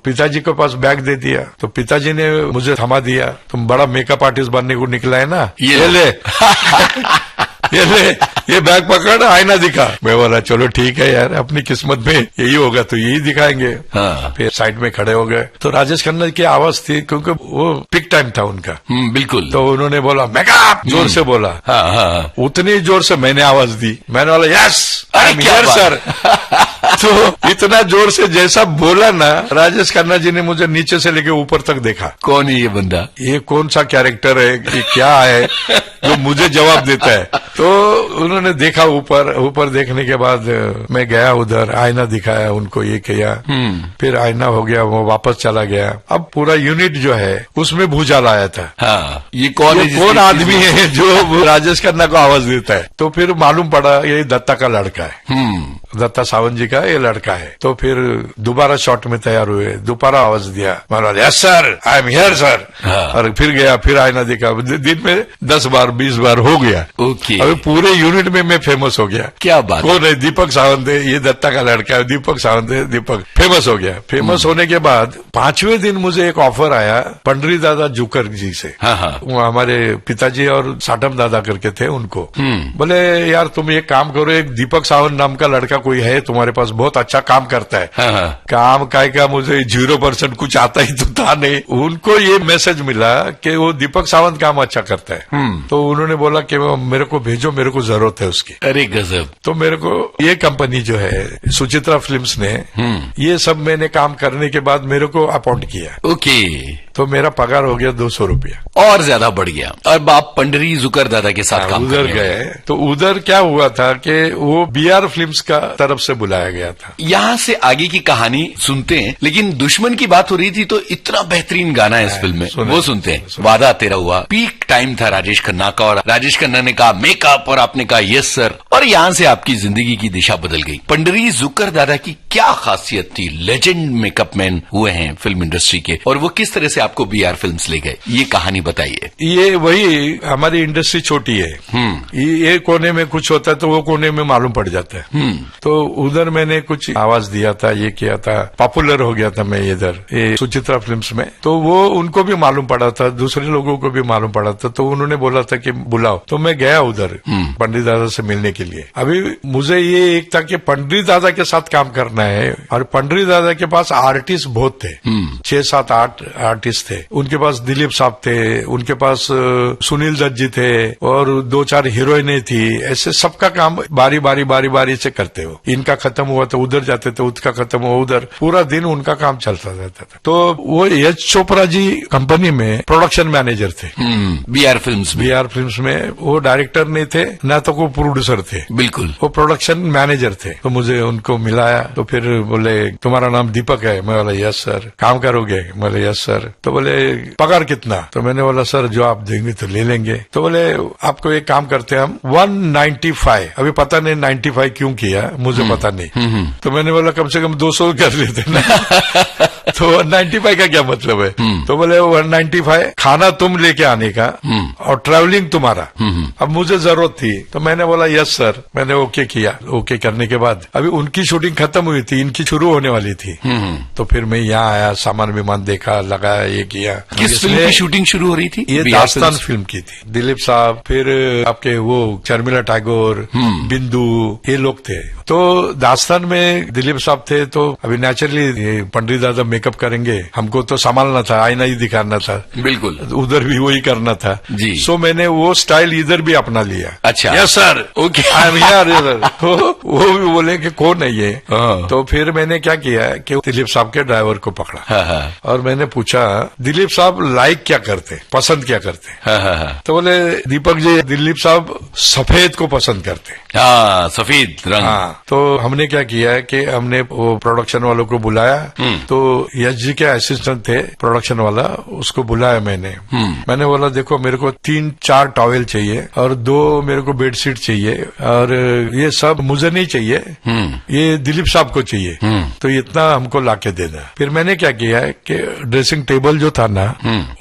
पिताजी के पास बैग दे दिया, तो पिताजी ने मुझे थमा दिया, तुम बड़ा मेकअप आर्टिस्ट बनने को निकला है ना, ये ले ये ले, ये बैग पकड़, आईना दिखा। मैं बोला चलो ठीक है यार, अपनी किस्मत में यही होगा तो यही दिखाएंगे। फिर साइड में खड़े हो गए। तो राजेश खन्ना की आवाज थी, क्योंकि वो पिक टाइम था उनका। बिल्कुल। तो उन्होंने बोला मेकअप, जोर से बोला। उतनी जोर से मैंने आवाज दी, मैंने बोला yes I am here sir. तो इतना जोर से जैसा बोला ना, राजेश खन्ना जी ने मुझे नीचे से लेके ऊपर तक देखा। कौन है ये बंदा, ये कौन सा कैरेक्टर है, ये क्या है जो मुझे जवाब देता है। तो उन्होंने देखा ऊपर देखने के बाद मैं गया उधर, आईना दिखाया उनको, ये किया, फिर आईना हो गया, वो वापस चला गया। अब पूरा यूनिट जो है उसमें भूचाल आया था। हाँ, ये कौन है, कौन आदमी है जो राजेश खन्ना को आवाज देता है। तो फिर मालूम पड़ा ये दत्ता का लड़का है, दत्ता सावंत जी का ये लड़का है। तो फिर दोबारा शॉट में तैयार हुए, दोबारा आवाज दिया, बोला yes sir, I am here sir. और फिर गया, फिर आईना देखा, दिन में 10 बार 20 बार हो गया। ओके, अभी पूरे यूनिट में मैं फेमस हो गया। क्या बात, कौन है, दीपक सावंत है, ये दत्ता का लड़का है, दीपक सावंत है, दीपक। फेमस हो गया। फेमस होने के बाद 5वें दिन मुझे एक ऑफर आया पंडरी दादा जुकर जी से। हाँ, वो हमारे पिताजी और साटम दादा करके थे, उनको बोले यार तुम एक काम करो, एक दीपक सावंत नाम का लड़का कोई है तुम्हारे पास, बहुत अच्छा काम करता है। हाँ। काम का मुझे 0% कुछ आता ही तो था नहीं। उनको ये मैसेज मिला कि वो दीपक सावंत काम अच्छा करता है। तो उन्होंने बोला कि मेरे को भेजो, मेरे को जरूरत है उसकी। अरे गजब। तो मेरे को ये कंपनी जो है सुचित्रा फिल्म्स ने, ये सब मैंने काम करने के बाद मेरे को अपॉइंट किया। ओके, तो मेरा पगार हो गया 200 रुपया, और ज्यादा बढ़ गया। और आप पंडरी जुकर दादा के साथ काम उधर गए। तो उधर क्या हुआ था कि वो BR फिल्म्स का तरफ से बुलाया गया था। यहाँ से आगे की कहानी सुनते हैं, लेकिन दुश्मन की बात हो रही थी तो इतना बेहतरीन गाना है इस फिल्म में, वो सुनते हैं। वादा तेरा हुआ, पीक टाइम था राजेश खन्ना का, और राजेश खन्ना ने कहा मेकअप और आपने कहा यस सर, और यहाँ से आपकी जिंदगी की दिशा बदल गई। पंडरी जुकर दादा की क्या खासियत थी, लेजेंड मेकअप मैन हुए हैं फिल्म इंडस्ट्री के, और वो किस तरह से आपको BR फिल्म्स ले गए, ये कहानी बताइए। ये वही, हमारी इंडस्ट्री छोटी है, ये कोने में कुछ होता है तो वो कोने में मालूम पड़ जाता है। तो उधर मैंने कुछ आवाज दिया था, ये किया था, पॉपुलर हो गया था मैं इधर ये सुचित्रा फिल्म्स में। तो वो उनको भी मालूम पड़ा था, दूसरे लोगों को भी मालूम पड़ा था। तो उन्होंने बोला था कि बुलाओ, तो मैं गया उधर पंडित दादा से मिलने के लिए। अभी मुझे ये एक था कि पंडित दादा के साथ काम करना है, और पंडित दादा के पास आर्टिस्ट बहुत थे, 6, 7, 8 आर्टिस्ट थे। उनके पास दिलीप साहब थे, उनके पास सुनील दत्त जी थे, और 2-4 हीरोइनें थी। ऐसे सबका काम बारी से करते हो। इनका खत्म हुआ तो उधर जाते थे, उसका खत्म हुआ उधर, पूरा दिन उनका काम चलता रहता था। तो वो यश चोपड़ा जी कंपनी में प्रोडक्शन मैनेजर थे BR फिल्म्स में। वो डायरेक्टर नहीं थे ना, तो वो प्रोड्यूसर थे, बिल्कुल, वो प्रोडक्शन मैनेजर थे। तो मुझे उनको मिलाया, तो फिर बोले तुम्हारा नाम दीपक है? मैं बोला यस सर। काम करोगे? मैं बोला यस सर। तो बोले पगार कितना? तो मैंने बोला सर जो आप देंगे तो ले लेंगे। तो बोले आपको एक काम करते हैं हम 195, अभी पता नहीं 95 क्यों किया, मुझे पता नहीं। तो मैंने बोला कम से कम 200 कर लेते ना। तो 195 का क्या मतलब है? तो बोले 195 खाना तुम लेके आने का और ट्रैवलिंग तुम्हारा। अब मुझे जरूरत थी तो मैंने बोला यस सर, मैंने ओके किया। ओके करने के बाद अभी उनकी शूटिंग खत्म हुई थी, इनकी शुरू होने वाली थी। तो फिर मैं यहाँ आया, सामान विमान देखा, लगाया, ये किया। किस फिल्म की शूटिंग शुरू हो रही थी? ये दास्तान फिल्म की थी। दिलीप साहब, फिर आपके वो शर्मिला टैगोर, बिंदु, ये लोग थे। तो दास्तान में दिलीप साहब थे। तो अभी नेचुरली पंडित दादा मेकअप करेंगे, हमको तो संभालना था, आईना ही दिखाना था, बिल्कुल उधर भी वही करना था जी। सो मैंने वो स्टाइल इधर भी अपना लिया। अच्छा, yes sir, okay, I am here. तो वो भी बोले कि कौन है ये? तो फिर मैंने क्या किया कि दिलीप साहब के ड्राइवर को पकड़ा और मैंने पूछा दिलीप साहब लाइक क्या करते, पसंद क्या करते? तो बोले दीपक जी, दिलीप साहब सफेद को पसंद करते। सफेद रंग। तो हमने क्या किया है कि हमने वो प्रोडक्शन वालों को बुलाया। तो यश जी के असिस्टेंट थे प्रोडक्शन वाला, उसको बुलाया मैंने बोला देखो मेरे को 3-4 टॉवेल चाहिए और 2 मेरे को बेडशीट चाहिए, और ये सब मुझे नहीं चाहिए, ये दिलीप साहब को चाहिए। तो इतना हमको लाके देना। फिर मैंने क्या किया है कि ड्रेसिंग टेबल जो था ना,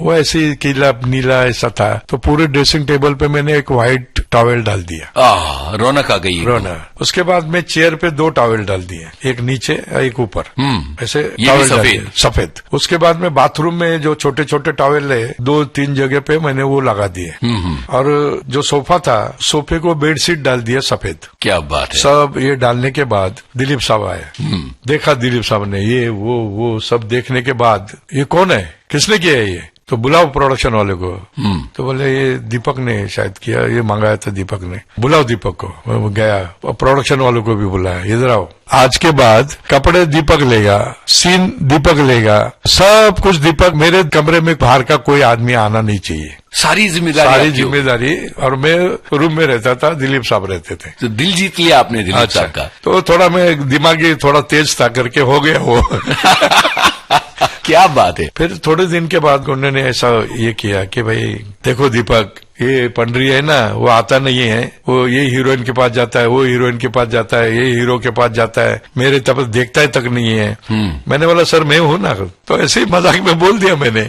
वो ऐसे कीला नीला ऐसा था। तो पूरे ड्रेसिंग टेबल पे मैंने एक व्हाइट टॉवेल डाल दिया। रौनक आ गई, रौनक। उसके बाद मैं चेयर पे 2 टॉवेल डाल दिए, एक नीचे एक ऊपर, ऐसे टॉवेल सफेद। उसके बाद में बाथरूम में जो छोटे छोटे टॉवेल है 2-3 जगह पे मैंने वो लगा दिए। और जो सोफा था, सोफे को बेडशीट डाल दिया सफेद। क्या बात है। सब ये डालने के बाद दिलीप साहब आए, देखा दिलीप साहब ने ये वो सब देखने के बाद, ये कौन है, किसने किया है ये? तो बुलाओ प्रोडक्शन वाले को। तो बोले ये दीपक ने शायद किया, ये मंगाया था दीपक ने, बुलाओ दीपक को। मैं गया, प्रोडक्शन वालों को भी बुलाया, इधर आओ। आज के बाद कपड़े दीपक लेगा, सीन दीपक लेगा, सब कुछ दीपक। मेरे कमरे में बाहर का कोई आदमी आना नहीं चाहिए, सारी जिम्मेदारी। और मैं रूम में रहता था, दिलीप साहब रहते थे। तो दिल जीत लिया आपने दिलीप साहब का। तो थोड़ा मैं दिमागी थोड़ा तेज था करके हो गया वो। क्या बात है। फिर थोड़े दिन के बाद उन्होंने ऐसा ये किया कि भाई देखो दीपक, ये पंडरी है ना, वो आता नहीं है, वो ये हीरोइन के पास जाता है, वो हीरोइन के पास जाता है, ये हीरो के पास जाता है, मेरे तब देखता है तक नहीं है। मैंने बोला सर मैं हूं ना, तो ऐसे ही मजाक में बोल दिया मैंने।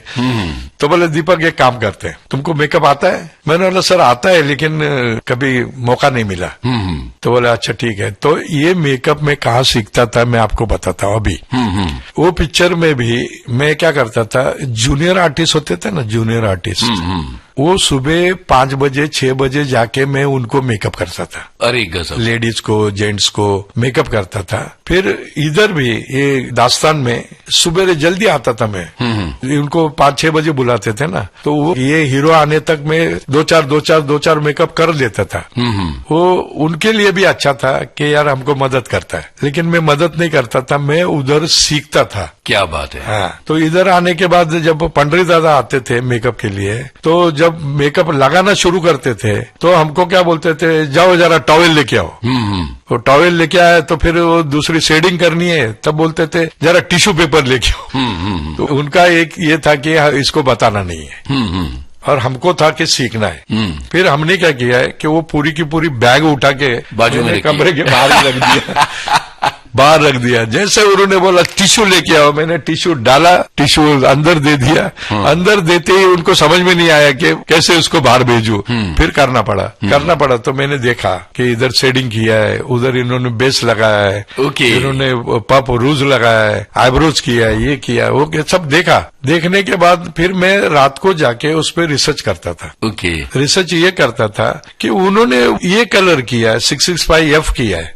तो बोले दीपक एक काम करते हैं, तुमको मेकअप आता है? मैंने बोला सर आता है, लेकिन कभी मौका नहीं मिला। तो बोले अच्छा ठीक है। तो ये मेकअप में कहाँ सीखता था मैं आपको बताता हूँ अभी। वो पिक्चर में भी मैं क्या करता था, जूनियर आर्टिस्ट होते थे ना, जूनियर आर्टिस्ट, वो सुबह 5 बजे 6 बजे जाके मैं उनको मेकअप करता था। अरे गजब। लेडीज को जेंट्स को मेकअप करता था। फिर इधर भी ये दास्तान में सुबह जल्दी आता था मैं, उनको 5-6 बजे बुलाते थे ना, तो वो ये हीरो आने तक मैं दो चार मेकअप कर लेता था। वो उनके लिए भी अच्छा था कि यार हमको मदद करता है, लेकिन मैं मदद नहीं करता था, मैं उधर सीखता था। क्या बात है। हाँ, तो इधर आने के बाद जब पंडरी दादा आते थे मेकअप के लिए, तो जब मेकअप लगाना शुरू करते थे तो हमको क्या बोलते थे, जाओ जरा टॉवेल लेके आओ। तो टॉवेल लेके आए तो फिर वो दूसरी शेडिंग करनी है, तब बोलते थे जरा टिश्यू पेपर लेके आओ। तो उनका एक ये था कि इसको बताना नहीं है, और हमको था कि सीखना है। फिर हमने क्या किया है कि वो पूरी की पूरी बैग उठा के बाजू में कमरे के बाहर ही रख दिया। बाहर रख दिया। जैसे उन्होंने बोला टिश्यू लेके आओ, मैंने टिश्यू डाला, टिश्यू अंदर दे दिया। अंदर देते ही उनको समझ में नहीं आया कि कैसे उसको बाहर भेजू। फिर करना पड़ा। तो मैंने देखा कि इधर शेडिंग किया है, उधर इन्होंने बेस लगाया है, इन्होंने पप रूज लगाया है, आईब्रोज किया है, ये किया वो किया, सब देखा। देखने के बाद फिर मैं रात को जाके उस पर रिसर्च करता था। रिसर्च ये करता था कि उन्होंने ये कलर किया है, 665F किया है,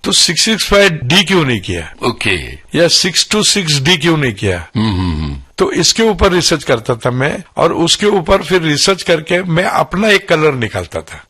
तो 665D क्यों नहीं किया? या 626D क्यों नहीं किया? तो इसके ऊपर रिसर्च करता था मैं, और उसके ऊपर फिर रिसर्च करके मैं अपना एक कलर निकालता था।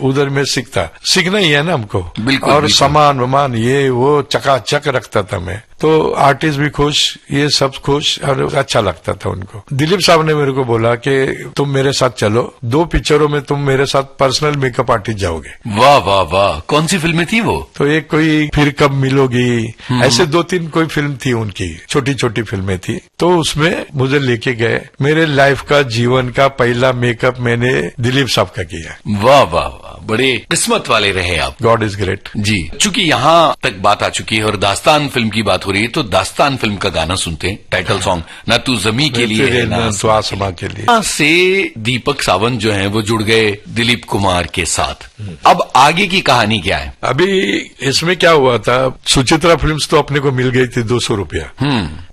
उधर में सीखना ही है ना हमको। बिल्कुल, और सामान वमान ये वो चकाचक रखता था मैं, तो आर्टिस्ट भी खुश, ये सब खुश, और अच्छा लगता था उनको। दिलीप साहब ने मेरे को बोला कि तुम मेरे साथ चलो, 2 पिक्चरों में तुम मेरे साथ पर्सनल मेकअप आर्टिस्ट जाओगे। वाह वाह वाह। कौन सी फिल्में थी वो? तो एक कोई फिर कब मिलोगी, ऐसे 2-3 कोई फिल्म थी उनकी, छोटी छोटी फिल्में थी। तो उसमें मुझे लेके गए। मेरे लाइफ का, जीवन का पहला मेकअप मैंने दिलीप साहब का किया। वाह वाह वाह, बड़े किस्मत वाले रहे आप। God is great. जी, चूंकि यहाँ तक बात आ चुकी है और दास्तान फिल्म की बात हो रही है, तो दास्तान फिल्म का गाना सुनते हैं, टाइटल सॉन्ग, ना तू जमी के लिए है ना तू आसमां के लिए। यहाँ से दीपक सावंत जो हैं वो जुड़ गए दिलीप कुमार के साथ। अब आगे की कहानी क्या है? अभी इसमें क्या हुआ था, सुचित्रा फिल्म्स तो अपने को मिल गई थी 200 रुपया,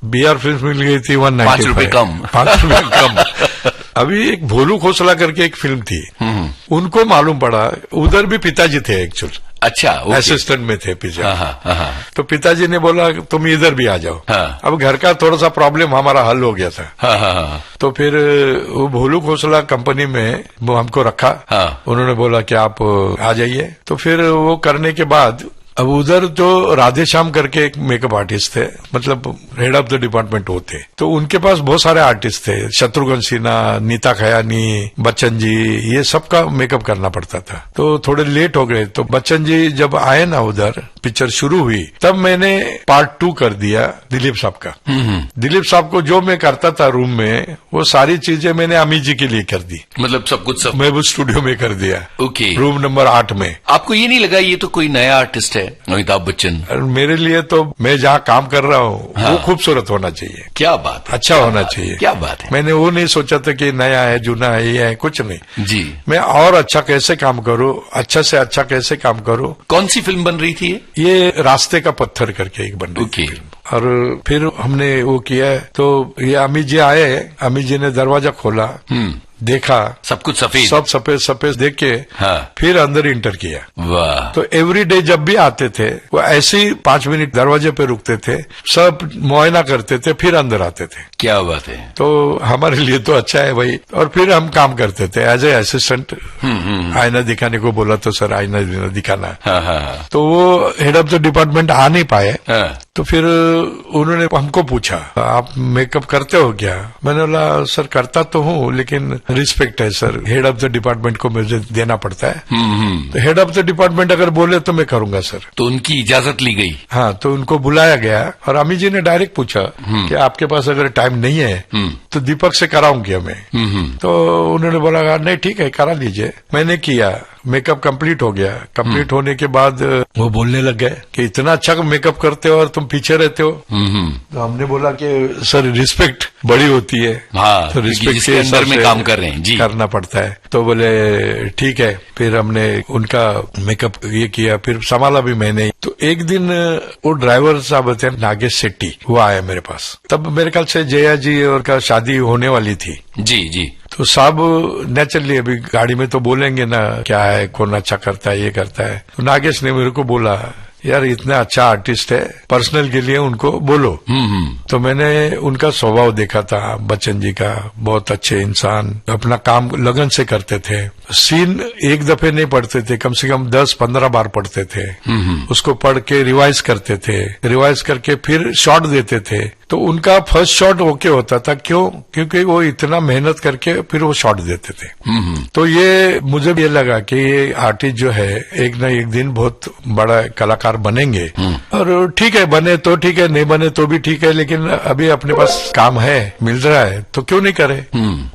BR फिल्म्स मिल गई थी 195, 5 रुपए कम। 5 रुपए कम। अभी एक भोलू खोसला करके एक फिल्म थी, उनको मालूम पड़ा, उधर भी पिताजी थे एक्चुअल। अच्छा, असिस्टेंट में थे पीछे। हाँ। तो पिताजी ने बोला तुम इधर भी आ जाओ। अब घर का थोड़ा सा प्रॉब्लम हमारा हल हो गया था। हाँ। तो फिर वो भोलू खोसला कंपनी में वो हमको रखा। उन्होंने बोला कि आप आ जाइए। तो फिर वो करने के बाद अब उधर जो राधेश्याम करके एक मेकअप आर्टिस्ट थे, मतलब हेड ऑफ द डिपार्टमेंट वो थे, तो उनके पास बहुत सारे आर्टिस्ट थे, शत्रुघ्न सिन्हा, नीता खयानी, बच्चन जी, ये सबका मेकअप करना पड़ता था। तो थोड़े लेट हो गए। तो बच्चन जी जब आए ना उधर, पिक्चर शुरू हुई, तब मैंने पार्ट 2 कर दिया दिलीप साहब का। दिलीप साहब को जो मैं करता था रूम में, वो सारी चीजें मैंने अमी जी के लिए कर दी। मतलब सब कुछ मैं वो स्टूडियो में कर दिया। रूम नंबर 8 में। आपको ये नहीं लगा ये तो कोई नया आर्टिस्ट है अमिताभ बच्चन? मेरे लिए तो मैं जहाँ काम कर रहा हूँ वो खूबसूरत होना चाहिए। क्या बात है। अच्छा होना चाहिए। क्या बात है। मैंने वो नहीं सोचा था कि नया है, जूना है, ये है, कुछ नहीं जी। मैं और अच्छा कैसे काम करूँ, अच्छा से अच्छा कैसे काम करूँ। कौन सी फिल्म बन रही थी ये रास्ते का पत्थर करके एक बन रही थी फिल्म। और फिर हमने वो किया, तो ये अमित जी आए, अमित जी ने दरवाजा खोला, देखा, सब कुछ सफेद, सब सफेद सफेद देख के हाँ। फिर अंदर इंटर किया। वाह। तो एवरी डे जब भी आते थे वो ऐसे ही 5 मिनट दरवाजे पे रुकते थे, सब मुआयना करते थे, फिर अंदर आते थे। क्या बात है। तो हमारे लिए तो अच्छा है भाई। और फिर हम काम करते थे एज ए असिस्टेंट। आईना दिखाने को बोला तो सर आईना दिखाना। हाँ, हाँ, तो वो हेड ऑफ द डिपार्टमेंट आ नहीं पाए। हाँ। तो फिर उन्होंने हमको पूछा, आप मेकअप करते हो क्या? मैंने बोला सर करता तो हूँ, लेकिन रिस्पेक्ट है sir, head of the department को मुझे देना पड़ता है। तो हेड ऑफ द डिपार्टमेंट अगर बोले तो मैं करूंगा सर। तो उनकी इजाजत ली गई। हाँ, तो उनको बुलाया गया और अमी जी ने डायरेक्ट पूछा कि आपके पास अगर टाइम नहीं है तो दीपक से कराऊं क्या मैं? तो उन्होंने बोला नहीं ठीक है करा लीजिए। मैंने किया, मेकअप कंप्लीट हो गया। कंप्लीट होने के बाद वो बोलने लग गए कि इतना अच्छा मेकअप करते हो और तुम पीछे रहते हो। तो हमने बोला कि सर रिस्पेक्ट बड़ी होती है। हाँ, तो रिस्पेक्ट के अंदर में काम कर रहे हैं जी, करना पड़ता है। तो बोले ठीक है। फिर हमने उनका मेकअप ये किया, फिर संभाला भी मैंने। तो एक दिन वो ड्राइवर साहब थे नागेश शेट्टी, वो आया मेरे पास। तब मेरे ख्याल से जया जी और का शादी होने वाली थी। जी जी। तो साहब नेचुरली अभी गाड़ी में तो बोलेंगे ना क्या है, कौन अच्छा करता है, ये करता है। तो नागेश ने मेरे को बोला यार इतना अच्छा आर्टिस्ट है, पर्सनल के लिए उनको बोलो। तो मैंने उनका स्वभाव देखा था, बच्चन जी का, बहुत अच्छे इंसान, अपना काम लगन से करते थे। सीन एक दफे नहीं पढ़ते थे, कम से कम 10-15 बार पढ़ते थे। उसको पढ़ के रिवाइज करते थे, रिवाइज करके फिर शॉट देते थे। तो उनका फर्स्ट शॉट ओके होता था, क्यों? क्योंकि वो इतना मेहनत करके फिर वो शॉट देते थे। तो ये मुझे भी ये लगा कि ये आर्टिस्ट जो है एक न एक दिन बहुत बड़ा कलाकार बनेंगे। और ठीक है, बने तो ठीक है, नहीं बने तो भी ठीक है, लेकिन अभी अपने पास काम है, मिल रहा है तो क्यों नहीं करे।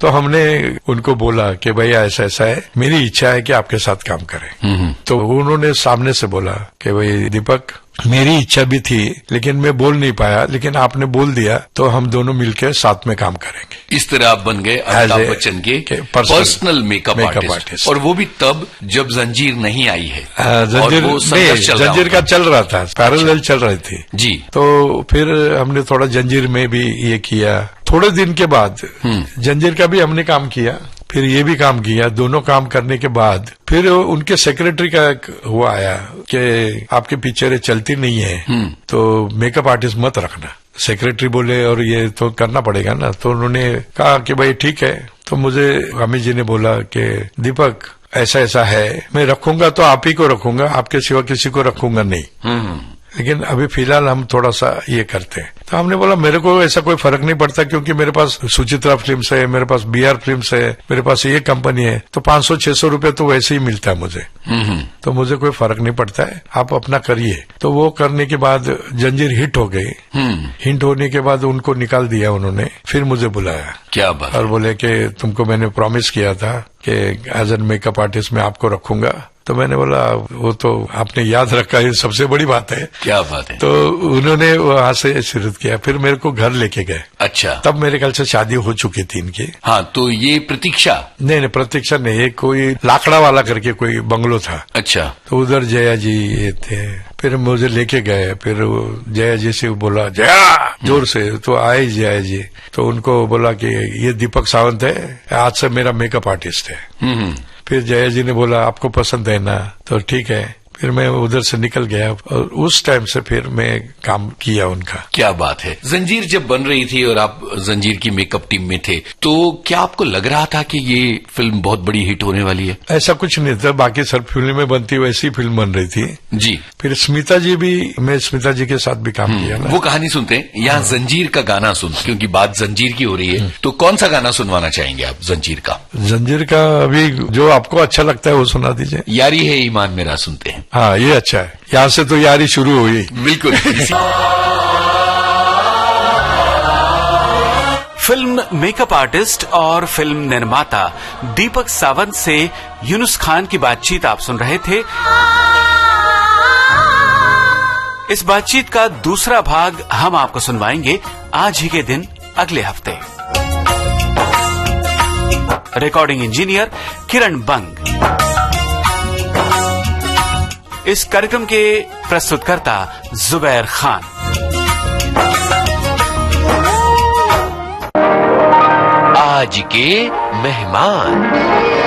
तो हमने उनको बोला कि भैया ऐसा ऐसा है, मेरी इच्छा है कि आपके साथ काम करें। तो उन्होंने सामने से बोला कि भाई दीपक मेरी इच्छा भी थी लेकिन मैं बोल नहीं पाया, लेकिन आपने बोल दिया तो हम दोनों मिलकर साथ में काम करेंगे। इस तरह आप बन गए अमिताभ बच्चन के पर्सनल मेकअप आर्टिस्ट। और वो भी तब जब जंजीर नहीं आई है। जंजीर का चल रहा था, पैरेलल चल रही थी जी। तो फिर हमने थोड़ा जंजीर में भी ये किया। थोड़े दिन के बाद जंजीर का भी हमने काम किया, फिर ये भी काम किया। दोनों काम करने के बाद फिर उनके सेक्रेटरी का एक वो आया कि आपकी पिक्चरें चलती नहीं है तो मेकअप आर्टिस्ट मत रखना। सेक्रेटरी बोले और ये तो करना पड़ेगा ना। तो उन्होंने कहा कि भाई ठीक है। तो मुझे अमित जी ने बोला कि दीपक ऐसा ऐसा है, मैं रखूंगा तो आप ही को रखूंगा, आपके सिवा किसी को रखूंगा नहीं। लेकिन अभी फिलहाल हम थोड़ा सा ये करते हैं। तो हमने बोला मेरे को ऐसा कोई फर्क नहीं पड़ता, क्योंकि मेरे पास सुचित्रा फिल्म्स है, मेरे पास BR फिल्म्स है, मेरे पास ये कंपनी है। तो 500-600 रुपए तो वैसे ही मिलता है मुझे। तो मुझे कोई फर्क नहीं पड़ता है, आप अपना करिए। तो वो करने के बाद जंजीर हिट हो गई। हिट होने के बाद उनको निकाल दिया उन्होंने। फिर मुझे बुलाया, क्या बात, और बोले कि तुमको मैंने प्रॉमिस किया था कि एज एन मेकअप आर्टिस्ट मैं आपको रखूंगा। तो मैंने बोला वो तो आपने याद रखा, ये सबसे बड़ी बात है। क्या बात है। तो उन्होंने वहां से शुरू किया, फिर मेरे को घर लेके गए। अच्छा। तब मेरे ख्याल से शादी हो चुकी थी इनकी। हाँ, तो ये प्रतीक्षा नहीं, प्रतीक्षा नहीं, ये कोई लाकड़ा वाला करके कोई बंगलो था। अच्छा। तो उधर जया जी ये थे। फिर मुझे लेके गए, फिर जया जी से बोला जया जोर से, तो आए जया जी। तो उनको बोला कि ये दीपक सावंत है, आज से मेरा मेकअप आर्टिस्ट है। फिर जया जी ने बोला आपको पसंद है ना, तो ठीक है। फिर मैं उधर से निकल गया और उस टाइम से फिर मैं काम किया उनका। क्या बात है। जंजीर जब बन रही थी और आप जंजीर की मेकअप टीम में थे, तो क्या आपको लग रहा था कि ये फिल्म बहुत बड़ी हिट होने वाली है? ऐसा कुछ नहीं था, बाकी सब फिल्में बनती वैसी फिल्म बन रही थी जी। फिर स्मिता जी भी, मैं स्मिता जी के साथ भी काम किया ना। वो कहानी सुनते हैं, यहाँ जंजीर का गाना सुन, क्योंकि बात जंजीर की हो रही है। तो कौन सा गाना सुनवाना चाहेंगे आप जंजीर का? जंजीर का अभी जो आपको अच्छा लगता है वो सुना दीजिए। यारी है ईमान मेरा सुनते हैं। हाँ, ये अच्छा है, यहाँ से तो यारी शुरू हुई। बिल्कुल। फिल्म मेकअप आर्टिस्ट और फिल्म निर्माता दीपक सावंत से यूनुस खान की बातचीत आप सुन रहे थे। इस बातचीत का दूसरा भाग हम आपको सुनवाएंगे आज ही के दिन अगले हफ्ते। रिकॉर्डिंग इंजीनियर किरण बंग। इस कार्यक्रम के प्रस्तुतकर्ता जुबैर खान। आज के मेहमान।